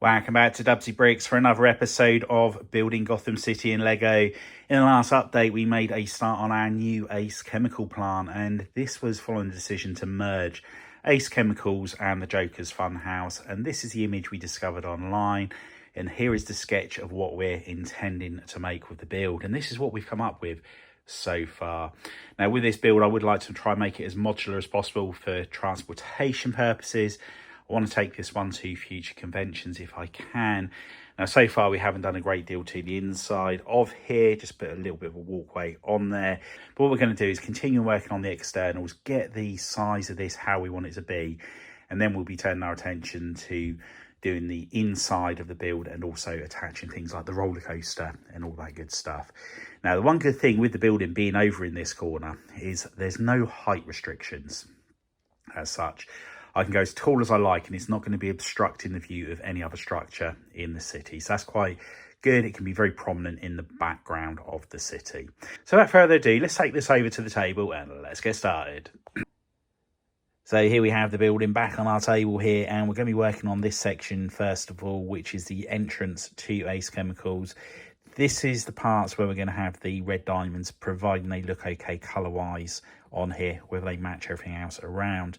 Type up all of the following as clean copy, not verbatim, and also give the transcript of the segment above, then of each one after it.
Welcome back to Dubbzi Bricks for another episode of Building Gotham City in Lego. In the last update, we made a start on our new Ace Chemical plant, and this was following the decision to merge Ace Chemicals and the Joker's Funhouse. And this is the image we discovered online, and here is the sketch of what we're intending to make with the build. And this is what we've come up with so far. Now, with this build, I would like to try and make it as modular as possible for transportation purposes. I want to take this one to future conventions if I can. Now, so far we haven't done a great deal to the inside of here, just put a little bit of a walkway on there. But what we're going to do is continue working on the externals, get the size of this how we want it to be, and then we'll be turning our attention to doing the inside of the build and also attaching things like the roller coaster and all that good stuff. Now, the one good thing with the building being over in this corner is there's no height restrictions as such. I can go as tall as I like and it's not going to be obstructing the view of any other structure in the city. So that's quite good. It can be very prominent in the background of the city. So without further ado, let's take this over to the table and let's get started. So here we have the building back on our table here, and we're going to be working on this section first of all, which is the entrance to Ace Chemicals. This is the parts where we're going to have the red diamonds, providing they look okay colour-wise on here, whether they match everything else around.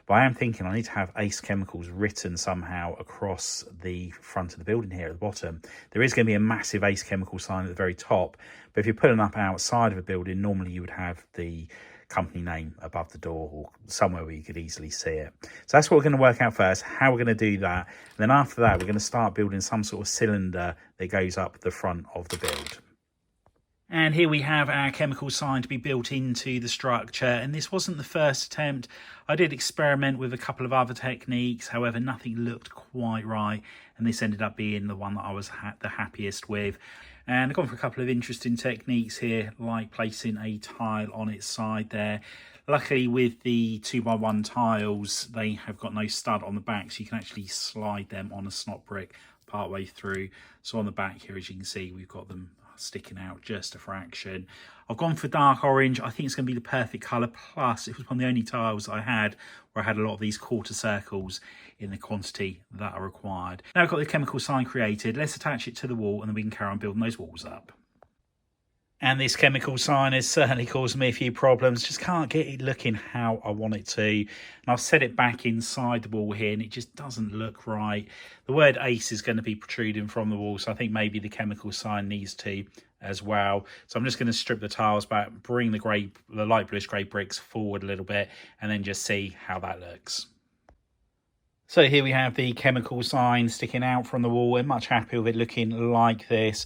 But I am thinking I need to have Ace Chemicals written somehow across the front of the building here at the bottom. There is going to be a massive Ace Chemical sign at the very top, but if you're putting up outside of a building, normally you would have the company name above the door or somewhere where you could easily see it. So that's what we're going to work out first, how we're going to do that. And then after that, we're going to start building some sort of cylinder that goes up the front of the build. And here we have our chemical sign to be built into the structure. And this wasn't the first attempt. I did experiment with a couple of other techniques. However, nothing looked quite right. And this ended up being the one that I was the happiest with. And I've gone for a couple of interesting techniques here, like placing a tile on its side there. Luckily, with the 2x1 tiles, they have got no stud on the back, so you can actually slide them on a snot brick partway through. So on the back here, as you can see, we've got them sticking out just a fraction. I've gone for dark orange. I think it's going to be the perfect colour. Plus, it was one of the only tiles I had where I had a lot of these quarter circles in the quantity that are required. Now I've got the chemical sign created. Let's attach it to the wall and then we can carry on building those walls up. And this chemical sign has certainly caused me a few problems. Just can't get it looking how I want it to. And I've set it back inside the wall here and it just doesn't look right. The word Ace is going to be protruding from the wall, so I think maybe the chemical sign needs to as well. So I'm just going to strip the tiles back, bring the light bluish grey bricks forward a little bit, and then just see how that looks. So here we have the chemical sign sticking out from the wall. We're much happy with it looking like this.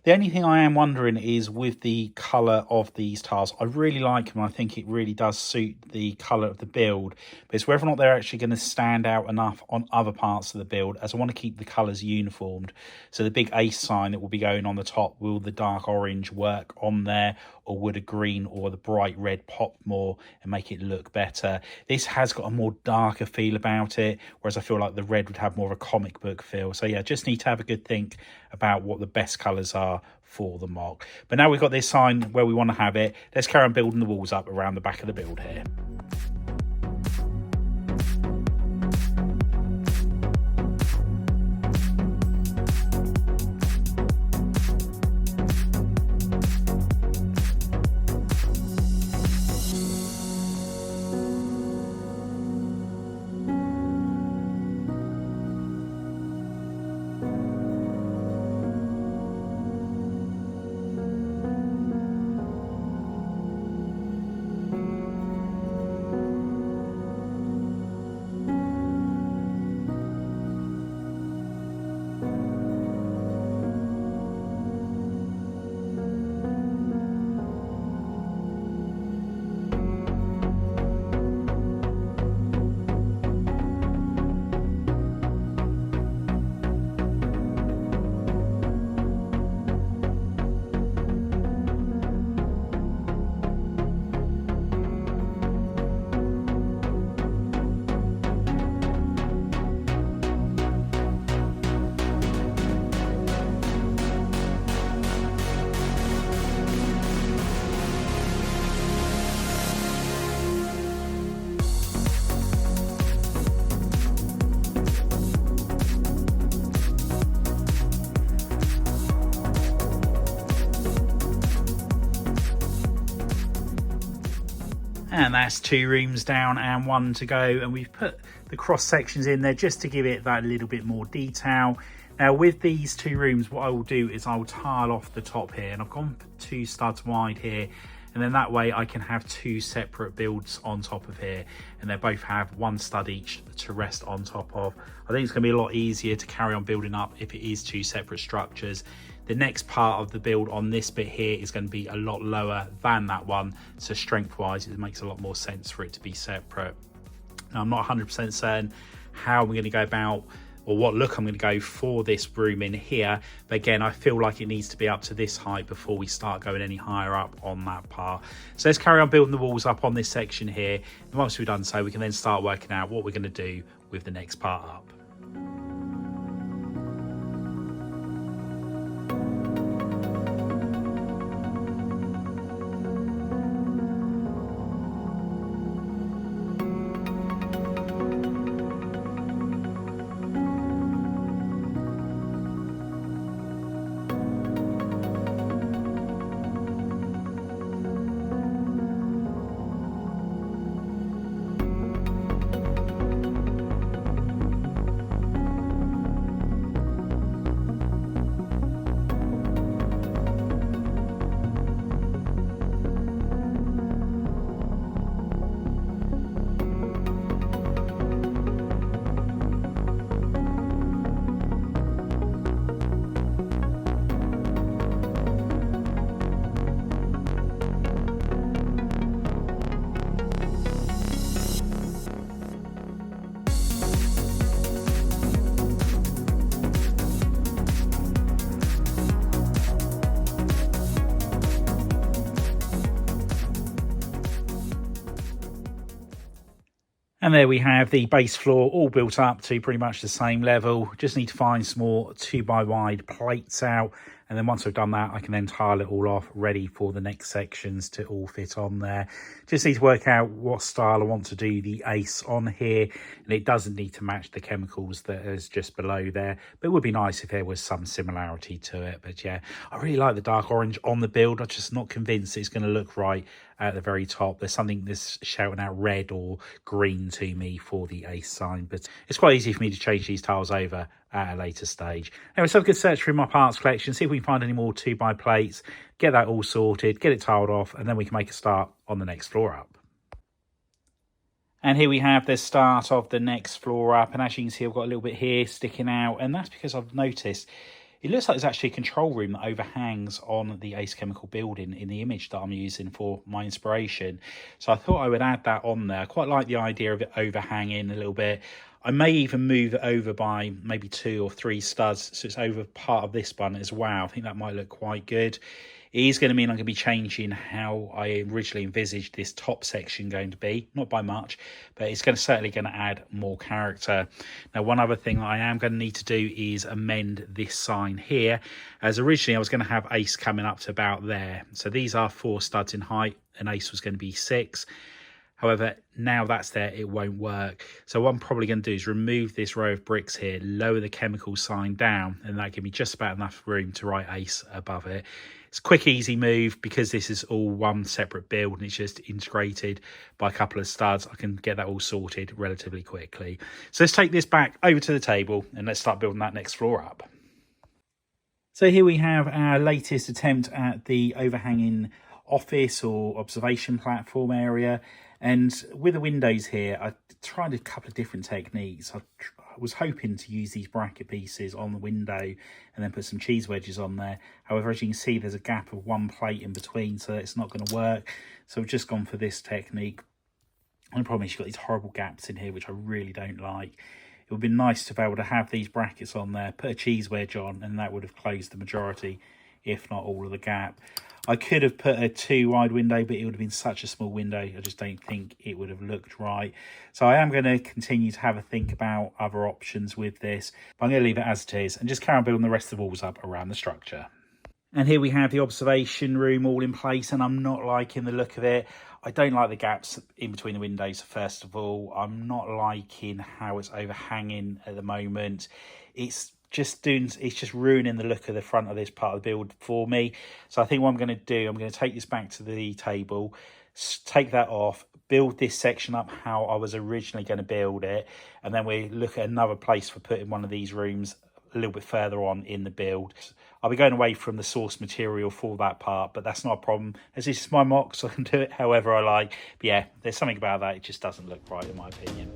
The only thing I am wondering is with the colour of these tiles. I really like them. I think it really does suit the colour of the build. But it's whether or not they're actually going to stand out enough on other parts of the build, as I want to keep the colours uniformed. So the big Ace sign that will be going on the top, will the dark orange work on there? Or would a green or the bright red pop more and make it look better? This has got a more darker feel about it, whereas I feel like the red would have more of a comic book feel. So yeah, just need to have a good think about what the best colours are for the mock. But now we've got this sign where we want to have it, let's carry on building the walls up around the back of the build here. And that's 2 rooms down and 1 to go. And we've put the cross sections in there just to give it that little bit more detail. Now with these 2 rooms, what I will do is I will tile off the top here, and I've gone for 2 studs wide here. And then that way I can have 2 separate builds on top of here, and they both have 1 stud each to rest on top of. I think it's going to be a lot easier to carry on building up if it is 2 separate structures. The next part of the build on this bit here is going to be a lot lower than that one, so strength wise it makes a lot more sense for it to be separate. Now I'm not 100% certain how we're going to go about or what look I'm going to go for this room in here, but again I feel like it needs to be up to this height before we start going any higher up on that part. So let's carry on building the walls up on this section here, and once we've done so we can then start working out what we're going to do with the next part up. And there we have the base floor all built up to pretty much the same level. Just need to find some more 2x wide plates out. And then once I've done that, I can then tile it all off, ready for the next sections to all fit on there. Just need to work out what style I want to do the ace on here. And it doesn't need to match the chemicals that is just below there. But it would be nice if there was some similarity to it. But yeah, I really like the dark orange on the build. I'm just not convinced it's going to look right at the very top. There's something that's shouting out red or green to me for the ace sign. But it's quite easy for me to change these tiles over at a later stage. Anyway, so have a good search through my parts collection, see if we can find any more 2x plates, get that all sorted, get it tiled off, and then we can make a start on the next floor up. And here we have the start of the next floor up, and as you can see I've got a little bit here sticking out, and that's because I've noticed it looks like there's actually a control room that overhangs on the Ace Chemical building in the image that I'm using for my inspiration. So I thought I would add that on there. I quite like the idea of it overhanging a little bit. I may even move it over by maybe 2 or 3 studs, so it's over part of this one as well. I think that might look quite good. It is going to mean I'm going to be changing how I originally envisaged this top section going to be. Not by much, but it's certainly going to add more character. Now, one other thing I am going to need to do is amend this sign here. As originally I was going to have Ace coming up to about there. So these are 4 studs in height, and Ace was going to be 6. However, now that's there, it won't work. So what I'm probably going to do is remove this row of bricks here, lower the chemical sign down, and that give me just about enough room to write Ace above it. It's a quick, easy move because this is all one separate build and it's just integrated by a couple of studs. I can get that all sorted relatively quickly. So let's take this back over to the table and let's start building that next floor up. So here we have our latest attempt at the overhanging office or observation platform area. And with the windows here, I tried a couple of different techniques. I was hoping to use these bracket pieces on the window and then put some cheese wedges on there. However, as you can see, there's a gap of 1 plate in between, so it's not going to work. So I've just gone for this technique. And the problem is you've got these horrible gaps in here, which I really don't like. It would be nice to be able to have these brackets on there, put a cheese wedge on, and that would have closed the majority, if not all of the gap. I could have put a 2-wide window, but it would have been such a small window. I just don't think it would have looked right. So I am going to continue to have a think about other options with this. But I'm going to leave it as it is and just carry on building the rest of the walls up around the structure. And here we have the observation room all in place, and I'm not liking the look of it. I don't like the gaps in between the windows, first of all. I'm not liking how it's overhanging at the moment. It's just ruining the look of the front of this part of the build for me. So I think what I'm going to do, I'm going to take this back to the table, take that off, build this section up how I was originally going to build it, and then we look at another place for putting one of these rooms a little bit further on in the build. I'll be going away from the source material for that part, but that's not a problem, as this is my mock, so I can do it however I like. But yeah, there's something about that, it just doesn't look right in my opinion.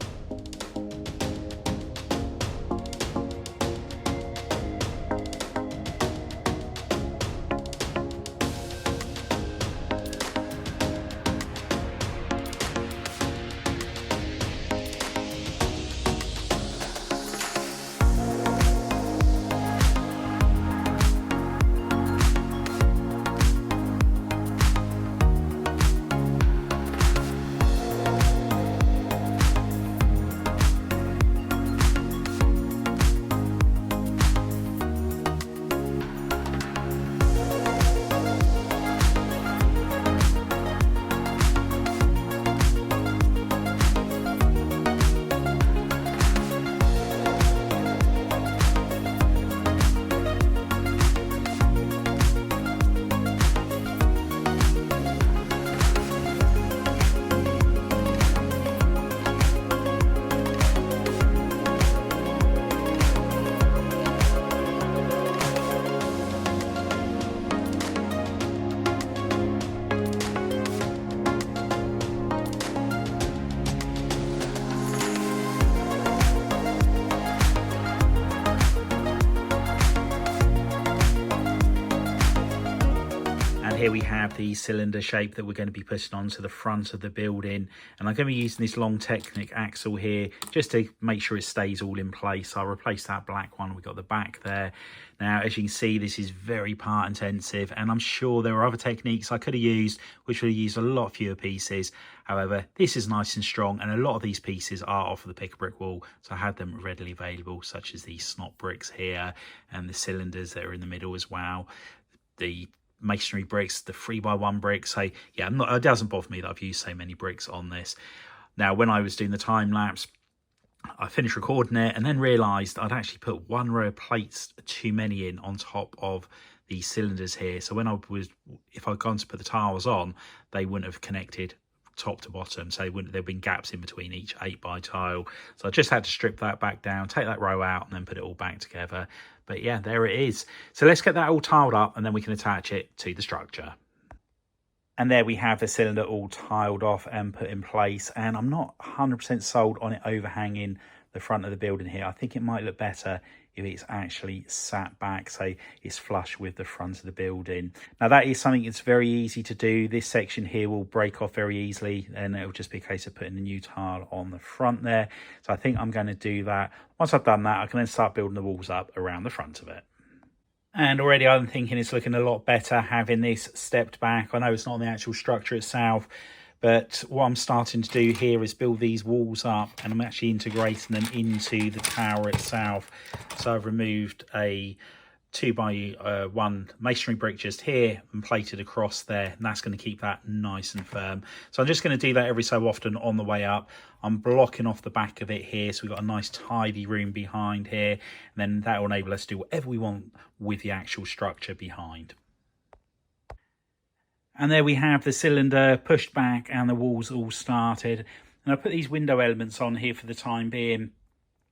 Here we have the cylinder shape that we're going to be putting onto the front of the building, and I'm going to be using this long Technic axle here just to make sure it stays all in place. I'll replace that black one we got the back there. Now, as you can see, this is very part intensive, and I'm sure there are other techniques I could have used which would have used a lot fewer pieces. However, this is nice and strong, and a lot of these pieces are off of the pick a brick wall, so I had them readily available, such as these snot bricks here and the cylinders that are in the middle as well, the masonry bricks, the 3x1 bricks. So yeah, it doesn't bother me that I've used so many bricks on this. Now, when I was doing the time lapse, I finished recording it and then realised I'd actually put one row of plates too many in on top of the cylinders here. So if I'd gone to put the tiles on, they wouldn't have connected top to bottom, so there'd been gaps in between each 8x tile. So I just had to strip that back down, take that row out, and then put it all back together. But yeah, there it is. So let's get that all tiled up, and then we can attach it to the structure. And there we have the cylinder all tiled off and put in place, and I'm not 100% sold on it overhanging the front of the building here. I think it might look better if it's actually sat back, so it's flush with the front of the building. Now, that is something that's very easy to do. This section here will break off very easily, and it'll just be a case of putting a new tile on the front there. So I think I'm going to do that. Once I've done that, I can then start building the walls up around the front of it. And already I'm thinking it's looking a lot better having this stepped back. I know it's not on the actual structure itself, but what I'm starting to do here is build these walls up, and I'm actually integrating them into the tower itself. So I've removed a 2x1 masonry brick just here and plated across there, and that's going to keep that nice and firm. So I'm just going to do that every so often on the way up. I'm blocking off the back of it here, so we've got a nice tidy room behind here, and then that will enable us to do whatever we want with the actual structure behind. And there we have the cylinder pushed back and the walls all started. And I put these window elements on here for the time being.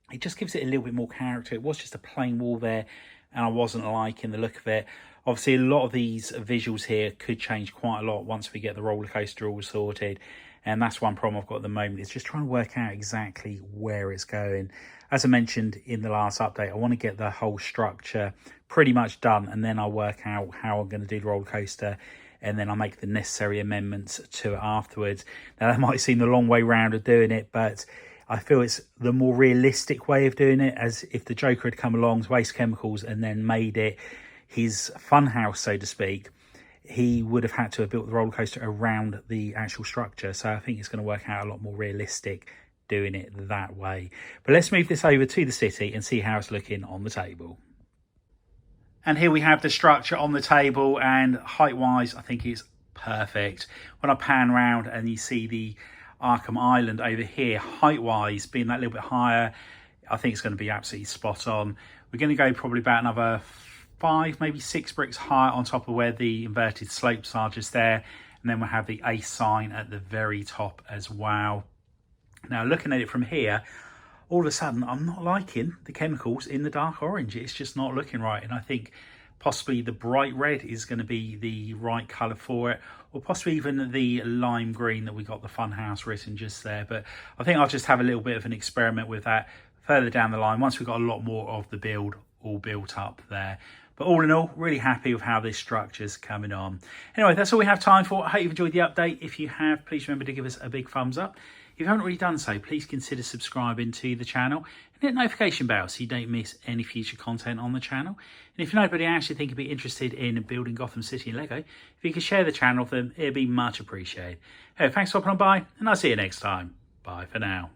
It just gives it a little bit more character. It was just a plain wall there, and I wasn't liking the look of it. Obviously, a lot of these visuals here could change quite a lot once we get the roller coaster all sorted. And that's one problem I've got at the moment, is just trying to work out exactly where it's going. As I mentioned in the last update, I want to get the whole structure pretty much done, and then I'll work out how I'm going to do the roller coaster, and then I'll make the necessary amendments to it afterwards. Now, that might seem the long way round of doing it, but I feel it's the more realistic way of doing it, as if the Joker had come along to Waste Chemicals and then made it his funhouse, so to speak, he would have had to have built the roller coaster around the actual structure. So I think it's going to work out a lot more realistic doing it that way. But let's move this over to the city and see how it's looking on the table. And here we have the structure on the table, and height-wise, I think it's perfect. When I pan around and you see the Arkham Island over here, height-wise, being that little bit higher, I think it's going to be absolutely spot on. We're going to go probably about another 5, maybe 6 bricks higher on top of where the inverted slopes are just there. And And then we'll have the ace sign at the very top as well. Now, looking at it from here, all of a sudden, I'm not liking the chemicals in the dark orange. It's just not looking right. And I think possibly the bright red is going to be the right colour for it, or possibly even the lime green that we got the Funhouse written just there. But I think I'll just have a little bit of an experiment with that further down the line once we've got a lot more of the build all built up there. But all in all, really happy with how this structure's coming on. Anyway, that's all we have time for. I hope you've enjoyed the update. If you have, please remember to give us a big thumbs up. If you haven't already done so, please consider subscribing to the channel and hit the notification bell so you don't miss any future content on the channel. And if you know anybody actually think would be interested in building Gotham City in Lego, if you could share the channel with them, it'd be much appreciated. Hey, thanks for popping on by, and I'll see you next time. Bye for now.